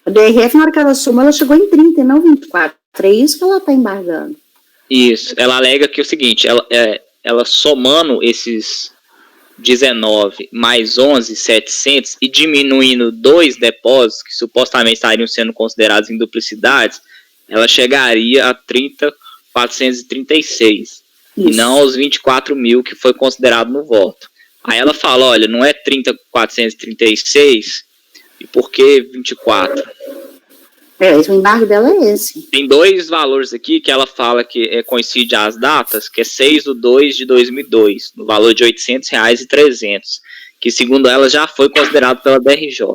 A DRF, na hora que ela soma, ela chegou em 30 e não 24. É isso que ela está embargando. Isso, ela alega que é o seguinte, ela somando esses 19 mais 11.700 e diminuindo 2 depósitos que supostamente estariam sendo considerados em duplicidades, ela chegaria a 30.436 e não aos 24 mil que foi considerado no voto. Aí ela fala, olha, não é 30.436 e por que 24? O embargo dela é esse. Tem 2 valores aqui que ela fala que coincide as datas, que é 6/2/2002, no valor de R$800,300, que segundo ela já foi considerado pela DRJ.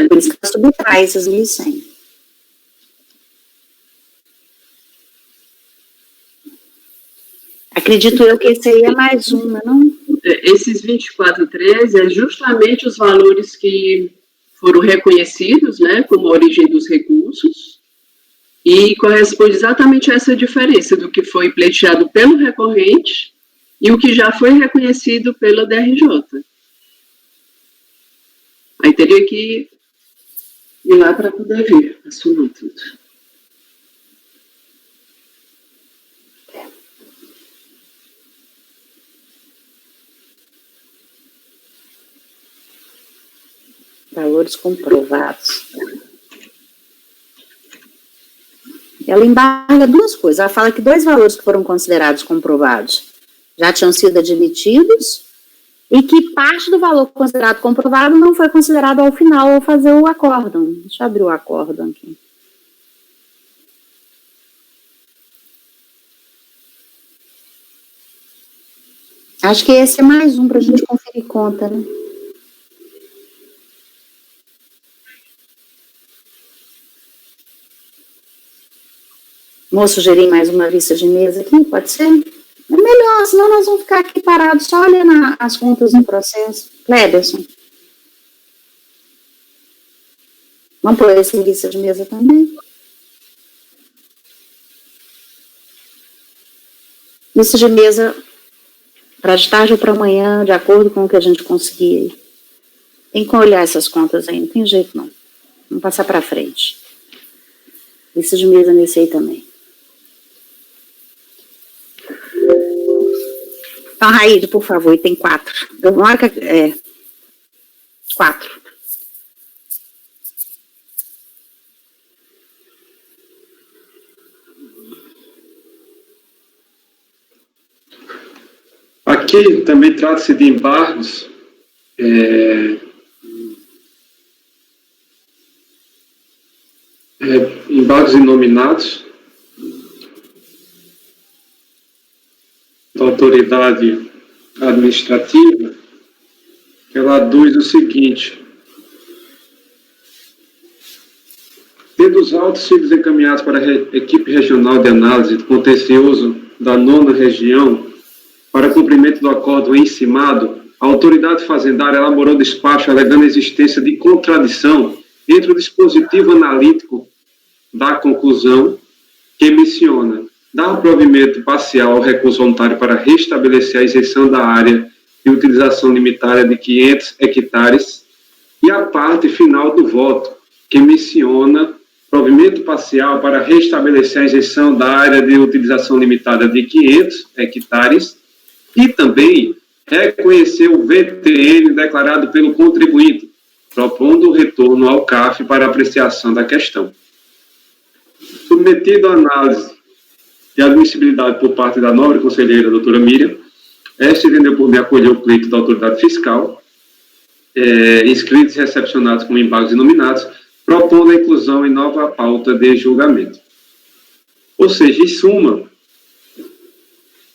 Por isso que ela subtrai esses 1.100. Acredito eu que esse aí é mais uma, não? Esses 24.13 é justamente os valores que foram reconhecidos, né, como a origem dos recursos, e corresponde exatamente a essa diferença do que foi pleiteado pelo recorrente e o que já foi reconhecido pela DRJ. Aí teria que ir lá para poder ver, assumir tudo. Valores comprovados. Ela embarga 2 coisas. Ela fala que 2 valores que foram considerados comprovados já tinham sido admitidos e que parte do valor considerado comprovado não foi considerado ao final ao fazer o acórdão. Deixa eu abrir o acórdão aqui. Acho que esse é mais um para a gente conferir conta, né? Vou sugerir mais uma vista de mesa aqui, pode ser? É melhor, senão nós vamos ficar aqui parados só olhando as contas no processo. Cleberson. Vamos pôr esse em vista de mesa também? Vista de mesa para de tarde ou para amanhã, de acordo com o que a gente conseguir. Tem que olhar essas contas aí, não tem jeito não. Vamos passar para frente. Vista de mesa nesse aí também. Então, Raíde, por favor, tem 4. Eu marco 4. Aqui também trata-se de embargos. Embargos inominados da autoridade administrativa, ela aduz o seguinte: tendo os autos sido encaminhados para a equipe regional de análise do contencioso da 9ª região para cumprimento do acórdão encimado, a autoridade fazendária elaborou despacho alegando a existência de contradição entre o dispositivo analítico da conclusão, que menciona dar provimento parcial ao recurso voluntário para restabelecer a isenção da área de utilização limitada de 500 hectares, e a parte final do voto, que menciona provimento parcial para restabelecer a isenção da área de utilização limitada de 500 hectares e também reconhecer o VTN declarado pelo contribuinte, propondo o retorno ao CAF para apreciação da questão. Submetido à análise de admissibilidade por parte da nobre conselheira doutora Miriam, esta entendeu por me acolher o pleito da autoridade fiscal, inscritos e recepcionados como embargos inominados, propondo a inclusão em nova pauta de julgamento. Ou seja, em suma,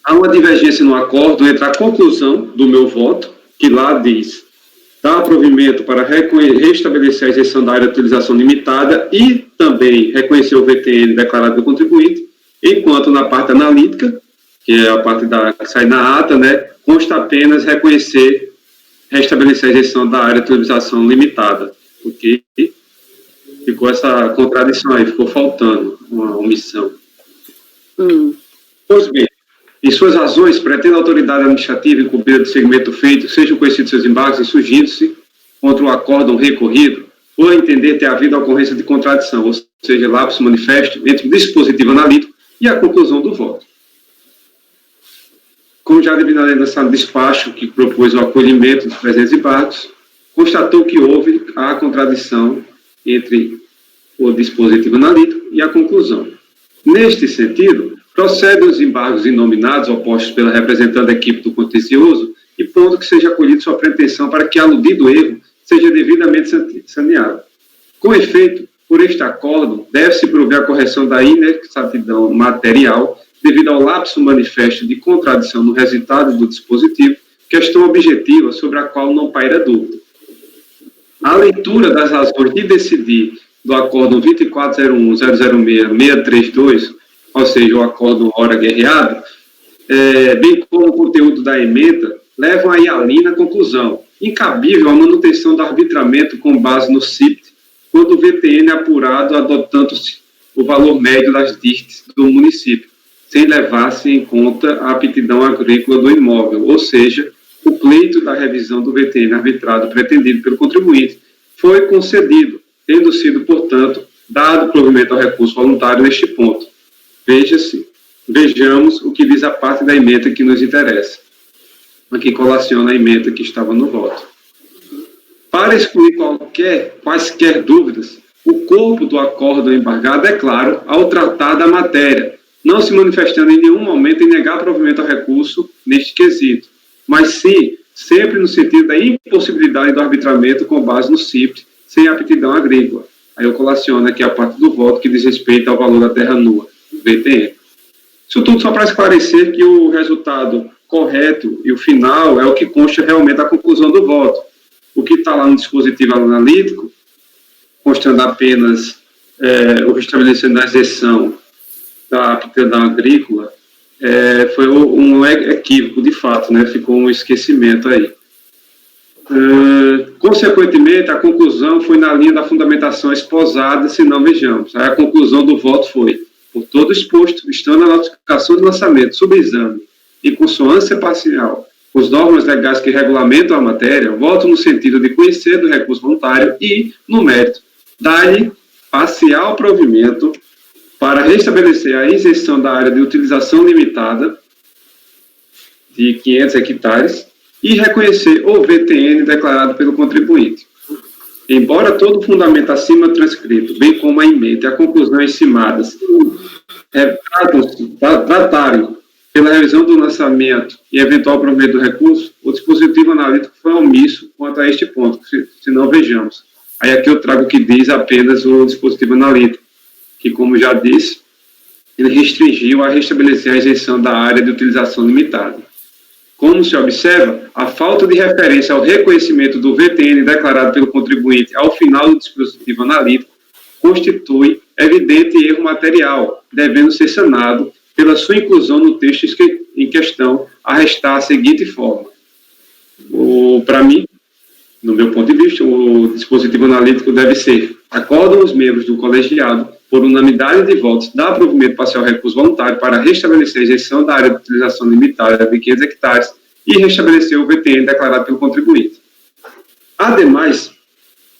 há uma divergência no acordo entre a conclusão do meu voto, que lá diz dar provimento para restabelecer a isenção da área de utilização limitada e também reconhecer o VTN declarado pelo contribuinte, enquanto na parte analítica, que é a parte que sai na ata, né, consta apenas restabelecer a isenção da área de utilização limitada, porque ficou essa contradição aí, ficou faltando uma omissão. Pois bem, em suas razões, pretende a autoridade administrativa incumbida do segmento feito, sejam conhecidos seus embargos, insurgindo-se contra o acórdão recorrido, ou entender ter havido a ocorrência de contradição, ou seja, lapso manifesto entre o dispositivo analítico e a conclusão do voto. Como já determinado no despacho que propôs o acolhimento dos presentes embargos, constatou que houve a contradição entre o dispositivo analítico e a conclusão. Neste sentido, procedem os embargos inominados opostos pela representante da equipe do contencioso e pondo que seja acolhido sua pretensão para que aludido erro seja devidamente saneado. Com efeito, por este acordo, deve-se prover a correção da inexatidão material devido ao lapso manifesto de contradição no resultado do dispositivo, questão objetiva sobre a qual não paira dúvida. A leitura das razões de decidir do acórdão 2401.006.632, ou seja, o acórdão hora guerreado, bem como o conteúdo da emenda, levam aí a linha na conclusão, incabível a manutenção do arbitramento com base no CIPT, quando o VTN é apurado adotando-se o valor médio das DIRTs do município, sem levar-se em conta a aptidão agrícola do imóvel, ou seja, o pleito da revisão do VTN arbitrado pretendido pelo contribuinte foi concedido, tendo sido, portanto, dado provimento ao recurso voluntário neste ponto. Vejamos o que diz a parte da emenda que nos interessa. Aqui colaciona a emenda que estava no voto. Para excluir quaisquer dúvidas, o corpo do acórdão embargado é claro ao tratar da matéria, não se manifestando em nenhum momento em negar provimento ao recurso neste quesito, mas sim sempre no sentido da impossibilidade do arbitramento com base no CIPT, sem aptidão agrícola. Aí eu colaciono aqui a parte do voto que diz respeito ao valor da terra nua, VTN. Isso tudo só para esclarecer que o resultado correto e o final é o que consta realmente a conclusão do voto. O que está lá no dispositivo analítico, constando apenas o restabelecimento da isenção da aptidão agrícola, foi um equívoco, de fato, né? Ficou um esquecimento aí. Consequentemente, a conclusão foi na linha da fundamentação esposada, se não vejamos. Aí a conclusão do voto foi: por todo exposto, estando a notificação de lançamento sob exame em consonância parcial com as normas legais que regulamentam a matéria, voto no sentido de conhecer do recurso voluntário e, no mérito, dar-lhe parcial provimento para restabelecer a isenção da área de utilização limitada de 500 hectares e reconhecer o VTN declarado pelo contribuinte. Embora todo o fundamento acima transcrito, bem como a emenda e a conclusão encimadas, tratarem pela revisão do lançamento e eventual provimento do recurso, o dispositivo analítico foi omisso quanto a este ponto, se não vejamos. Aí aqui eu trago o que diz apenas o dispositivo analítico, que, como já disse, ele restringiu a restabelecer a isenção da área de utilização limitada. Como se observa, a falta de referência ao reconhecimento do VTN declarado pelo contribuinte ao final do dispositivo analítico constitui evidente erro material, devendo ser sanado pela sua inclusão no texto em questão, a restar a seguinte forma: Para mim, no meu ponto de vista, o dispositivo analítico deve ser: acordam os membros do colegiado, por unanimidade de votos, dar provimento parcial ao recurso voluntário para restabelecer a isenção da área de utilização limitada de 500 hectares e restabelecer o VTN declarado pelo contribuinte. Ademais,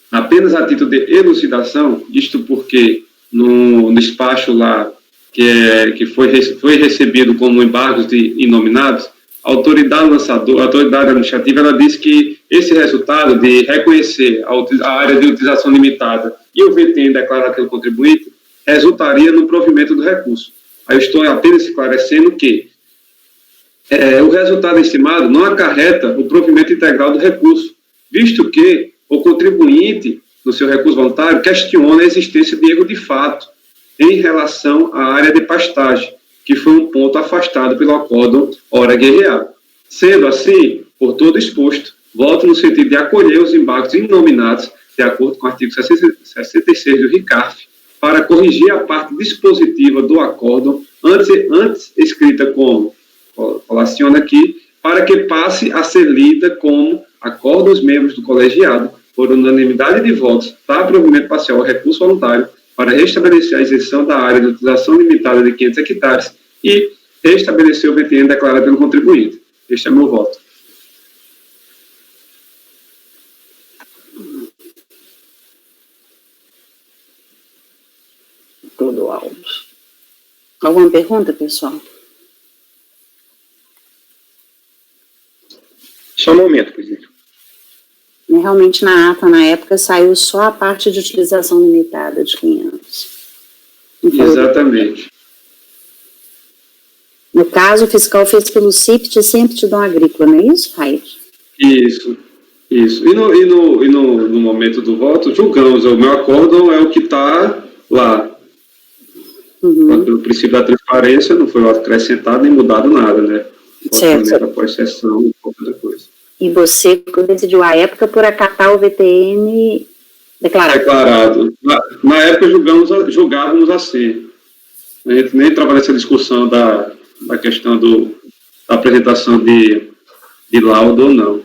apenas a título de elucidação, isto porque no despacho lá, que foi recebido como embargos de inominados, a autoridade administrativa, ela disse que esse resultado de reconhecer a área de utilização limitada e o VTN declarado pelo contribuinte resultaria no provimento do recurso. Aí eu estou apenas esclarecendo que o resultado estimado não acarreta o provimento integral do recurso, visto que o contribuinte, no seu recurso voluntário, questiona a existência de erro de fato em relação à área de pastagem, que foi um ponto afastado pelo acórdão ora guerreado. Sendo assim, por todo exposto, voto no sentido de acolher os embargos inominados, de acordo com o artigo 66 do RICARF, para corrigir a parte dispositiva do acórdão, antes escrita como, colaciona aqui, para que passe a ser lida como acórdão os membros do colegiado, por unanimidade de votos, dar provimento parcial ao recurso voluntário, para restabelecer a isenção da área de utilização limitada de 500 hectares e restabelecer o VTN declarado pelo contribuinte. Este é meu voto. Clodoaldo. Alguma pergunta, pessoal? Só um momento, presidente. Realmente, na ata, na época, saiu só a parte de utilização limitada de 500. Exatamente. No caso, o fiscal fez pelo CIPT e Sempre-Tidão Agrícola, não é isso, Raid? Isso. E no momento do voto, julgamos, o meu acórdão é o que está lá. Pelo princípio da transparência, não foi acrescentado nem mudado nada, né? Certo. Após sessão, um pouco da coisa. E você decidiu à época por acatar o VTN declarado? Declarado. Na época, julgávamos assim. A gente nem entrava nessa discussão da questão da apresentação de laudo ou não.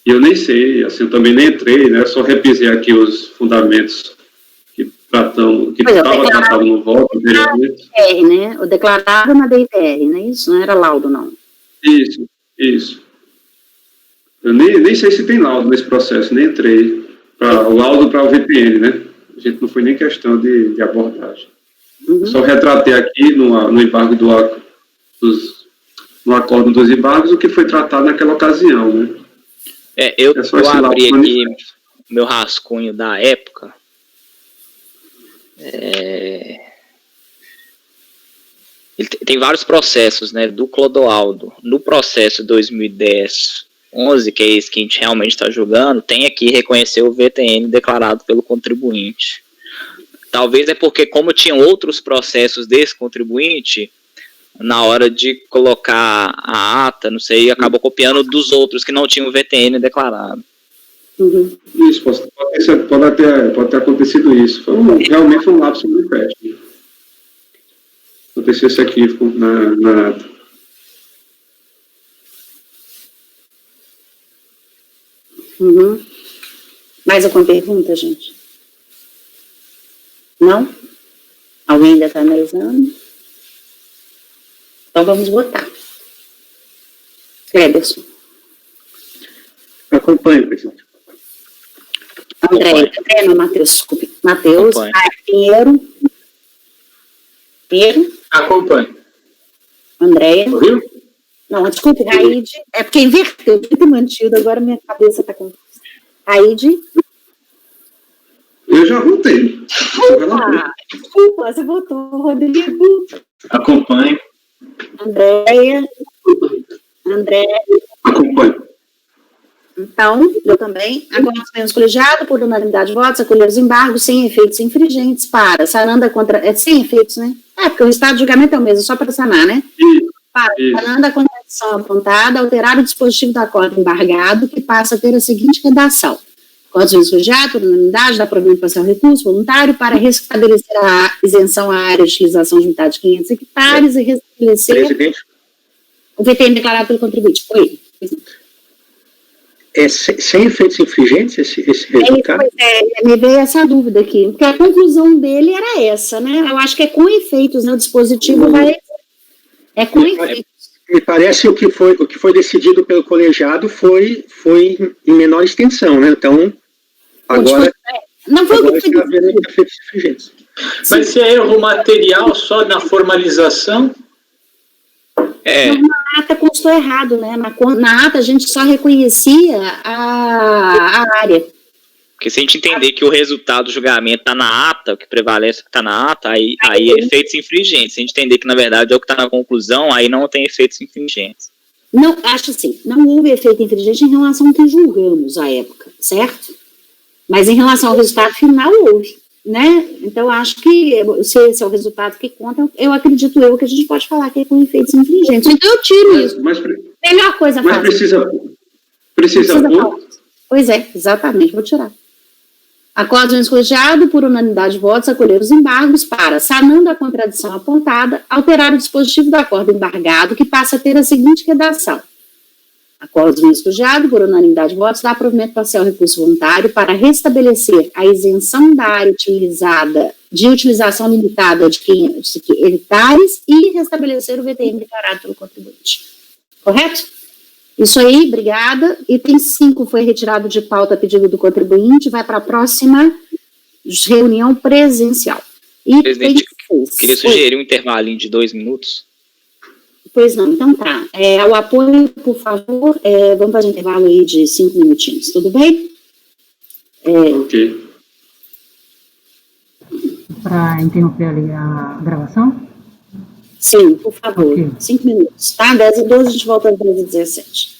E eu nem sei, assim, eu também nem entrei, né? Só repisei aqui os fundamentos que estava tratado no voto anteriormente. Né? O declarado na DITR, não é isso? Não era laudo, não. Isso. Eu nem sei se tem laudo nesse processo, nem entrei. O laudo para o VPN, né? A gente não foi nem questão de abordagem. Só retratei aqui no embargo no acordo dos embargos o que foi tratado naquela ocasião, né? Eu abri aqui meu rascunho da época. Tem vários processos, né, do Clodoaldo. No processo 2010-11, que é esse que a gente realmente está julgando, tem aqui reconhecer o VTN declarado pelo contribuinte. Talvez é porque, como tinham outros processos desse contribuinte, na hora de colocar a ata, não sei, acabou copiando dos outros que não tinham o VTN declarado. Isso, pode ter acontecido isso. Realmente foi um lapso no empréstimo. Aconteceu isso aqui na ata. Mais alguma pergunta, gente? Não? Alguém ainda está analisando? Então vamos votar. Cleberson. Acompanho, presidente. André, não, Matheus, desculpe. Matheus, Pinheiro. Acompanho. Andréia. Ouviu? Não, desculpe, Raide. É porque inverteu, muito mantido, agora minha cabeça está confusa. Raide. Eu já votei. Desculpa, você votou, Rodrigo. Acompanho. Andréia. Acompanho. Então, eu também. Agora nós temos colegiado, por unanimidade de votos, acolher os embargos sem efeitos infringentes para Sananda contra... sem efeitos, né? Porque o estado de julgamento é o mesmo, só para sanar, né? Para Sananda, a contradição apontada, alterar o dispositivo do acordo embargado, que passa a ter a seguinte redação. Código colegiado, por unanimidade, dá provimento parcial recurso voluntário para restabelecer a isenção à área de utilização limitada de 500 hectares e restabelecer... Presidente. O VTN declarado pelo contribuinte. Oi. sem efeitos infringentes esse resultado? Me veio essa dúvida aqui, porque a conclusão dele era essa, né? Eu acho que é com efeitos, né? O dispositivo é com efeitos. Me parece o que foi decidido pelo colegiado foi em menor extensão, né? Então, agora não foi o que está havendo efeitos infringentes. Mas se é erro material só na formalização? Na ata constou errado, né? Na ata a gente só reconhecia a área. Porque se a gente entender que o resultado do julgamento está na ata, o que prevalece é que está na ata, aí é efeitos infringentes. Se a gente entender que, na verdade, é o que está na conclusão, aí não tem efeitos infringentes. Não, acho assim, não houve efeito infringente em relação ao que julgamos à época, certo? Mas em relação ao resultado final, houve, né? Então, acho que se esse é o resultado que conta, eu acredito que a gente pode falar que é com efeitos infringentes. Então, eu tiro isso. Melhor coisa a fazer. Precisa pôr? Pois é, exatamente, vou tirar. Acordo do colegiado, por unanimidade de votos, acolher os embargos para, sanando a contradição apontada, alterar o dispositivo do acordo embargado, que passa a ter a seguinte redação. Acordo do colegiado, por unanimidade de votos, dá provimento parcial ao recurso voluntário para restabelecer a isenção da área utilizada, de utilização limitada de 500 hectares e restabelecer o VTM declarado pelo contribuinte. Correto? Isso aí, obrigada. Item 5 foi retirado de pauta a pedido do contribuinte, vai para a próxima reunião presencial. Presidente, queria sugerir um intervalinho de 2 minutos. Pois não, então tá. Ao apoio, por favor, vamos fazer um intervalo aí de 5 minutinhos, tudo bem? Ok. Para interromper ali a gravação? Sim, por favor, Okay. 5 minutos, tá? 10h12, a gente volta às 10h17.